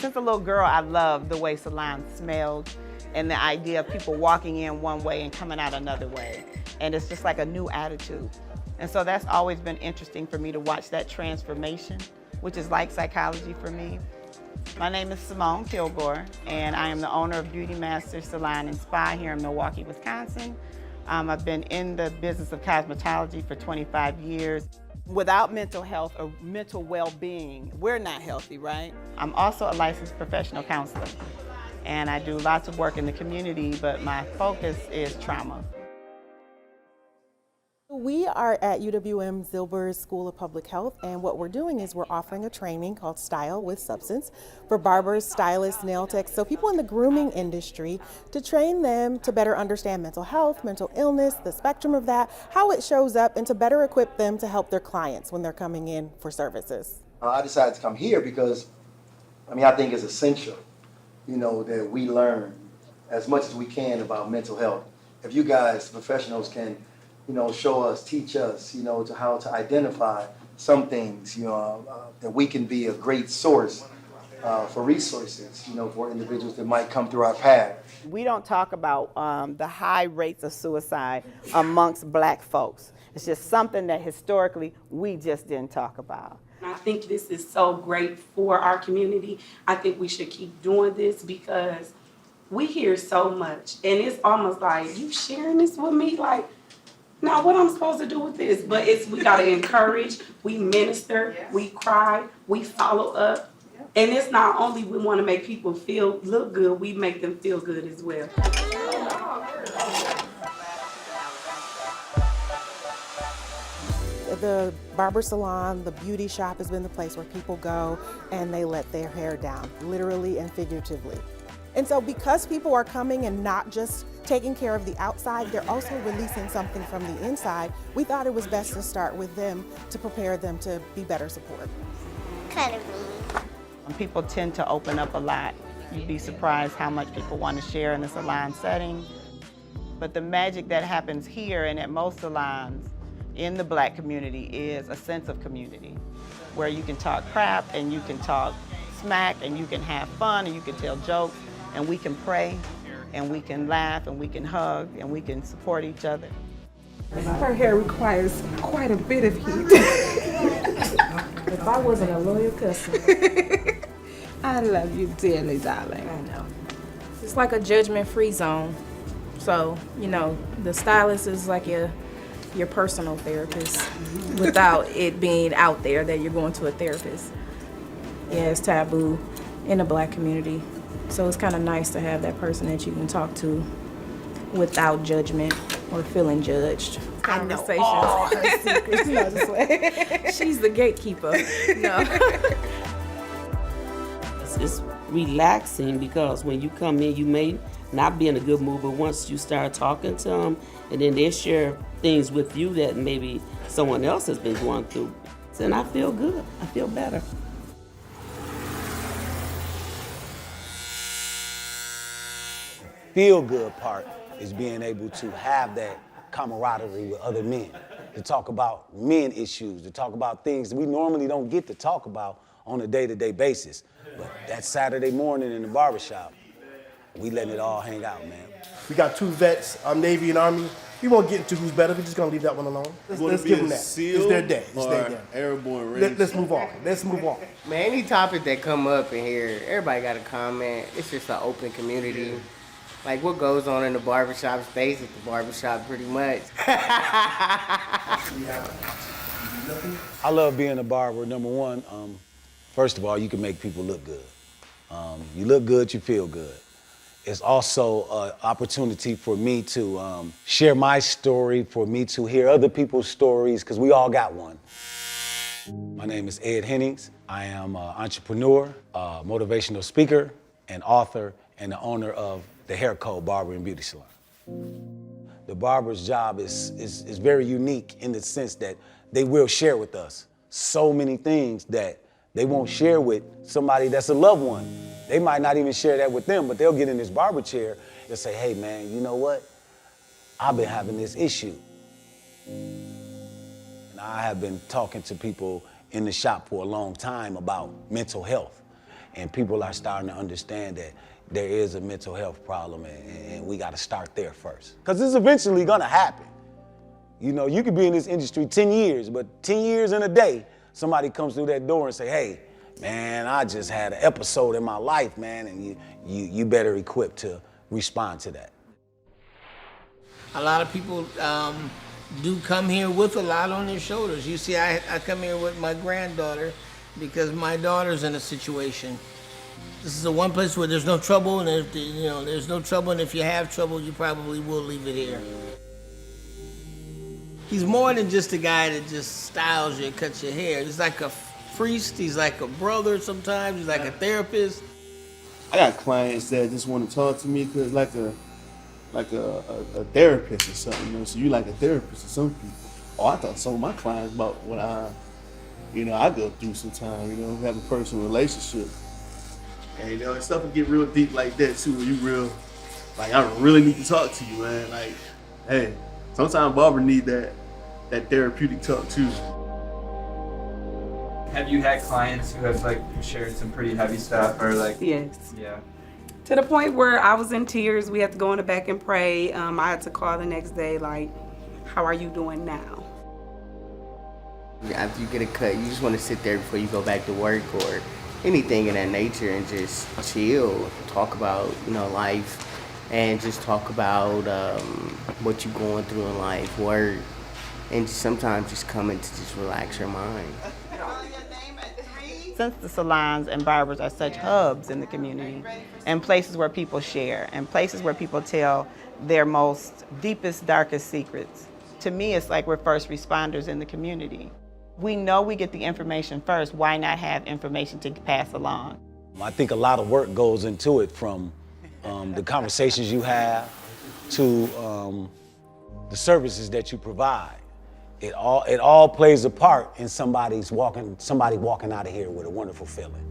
Since a little girl, I loved the way salons smelled and the idea of people walking in one way and coming out another way. And it's just like a new attitude. And so that's always been interesting for me to watch that transformation, which is like psychology for me. My name is Simone Kilgore, and I am the owner of Beauty Master Salon and Spa here in Milwaukee, Wisconsin. I've been in the business of cosmetology for 25 years. Without mental health or mental well-being, we're not healthy, right? I'm also a licensed professional counselor, and I do lots of work in the community, but my focus is trauma. We are at UWM Zilber's School of Public Health, and what we're doing is we're offering a training called Style with Substance for barbers, stylists, nail techs, so people in the grooming industry, to train them to better understand mental health, mental illness, the spectrum of that, how it shows up, and to better equip them to help their clients when they're coming in for services. I decided to come here because, I think it's essential, that we learn as much as we can about mental health. If you guys, professionals, can show us, teach us, to how to identify some things, that we can be a great source for resources, for individuals that might come through our path. We don't talk about the high rates of suicide amongst Black folks. It's just something that historically we just didn't talk about. I think this is so great for our community. I think we should keep doing this because we hear so much, and it's almost like, you sharing this with me? Like, now what I'm supposed to do with this? But we gotta encourage, we minister, we cry, we follow up. And it's not only we wanna make people look good, we make them feel good as well. The barber salon, the beauty shop has been the place where people go and they let their hair down, literally and figuratively. And so because people are coming and not just taking care of the outside, they're also releasing something from the inside, we thought it was best to start with them to prepare them to be better support. Kind of mean. People tend to open up a lot. You'd be surprised how much people want to share in the salon setting. But the magic that happens here and at most salons in the Black community is a sense of community, where you can talk crap and you can talk smack and you can have fun and you can tell jokes and we can pray and we can laugh and we can hug and we can support each other. Her hair requires quite a bit of heat. If I wasn't a loyal customer. I love you dearly, darling. I know. It's like a judgment-free zone. So, the stylist is like your personal therapist without it being out there that you're going to a therapist. Yeah, it's taboo in the Black community. So it's kind of nice to have that person that you can talk to without judgment or feeling judged. I know all her secrets. No, just like, she's the gatekeeper. No. It's relaxing because when you come in, you may not be in a good mood, but once you start talking to them, and then they share things with you that maybe someone else has been going through, then I feel good. I feel better. Feel-good part is being able to have that camaraderie with other men, to talk about men issues, to talk about things that we normally don't get to talk about on a day-to-day basis. But that Saturday morning in the barbershop, we letting it all hang out, man. We got two vets, Navy and Army. We won't get into who's better. We're just gonna leave that one alone. Let's give them that. It's their day. It's their day. Airborne race. Let's move on. Let's move on. Man, any topic that come up in here, everybody got a comment. It's just an open community. Yeah. Like what goes on in the barbershop stays at the barbershop pretty much. I love being a barber. Number one, first of all, you can make people look good. You look good, you feel good. It's also an opportunity for me to share my story, for me to hear other people's stories, because we all got one. My name is Ed Hennings. I am an entrepreneur, a motivational speaker, and author, and the owner of the Hair Code Barber and Beauty Salon. The barber's job is very unique in the sense that they will share with us so many things that they won't share with somebody that's a loved one. They might not even share that with them, but they'll get in this barber chair and say, hey man, you know what? I've been having this issue. And I have been talking to people in the shop for a long time about mental health. and people are starting to understand that there is a mental health problem, and we got to start there first. Because it's eventually going to happen. You know, you could be in this industry 10 years, but 10 years in a day, somebody comes through that door and say, hey, man, I just had an episode in my life, man, and you better equipped to respond to that. A lot of people do come here with a lot on their shoulders. You see, I come here with my granddaughter because my daughter's in a situation. This is the one place where there's no trouble, and there's no trouble, and if you have trouble, you probably will leave it here. He's more than just a guy that just styles you, cuts your hair. He's like a priest, he's like a brother sometimes, he's like a therapist. I got clients that just want to talk to me because like a therapist or something, you know. So you like a therapist to some people. Oh, I thought some of my clients about what I go through sometimes, you know, have a personal relationship. And you know, and stuff can get real deep like that too, where you real, like, I really need to talk to you, man. Like, hey, sometimes barber need that therapeutic talk too. Have you had clients who have like shared some pretty heavy stuff or like? Yes. Yeah. To the point where I was in tears. We had to go in the back and pray. I had to call the next day, like, how are you doing now? After you get a cut, you just want to sit there before you go back to work or anything in that nature and just chill, talk about, you know, life, and just talk about what you're going through in life, work, and just sometimes just coming to just relax your mind. Since the salons and barbers are such hubs in the community and places where people share and places where people tell their most deepest, darkest secrets, to me it's like we're first responders in the community. We know we get the information first. Why not have information to pass along? I think a lot of work goes into it, from the conversations you have to the services that you provide. It all plays a part in somebody walking out of here with a wonderful feeling.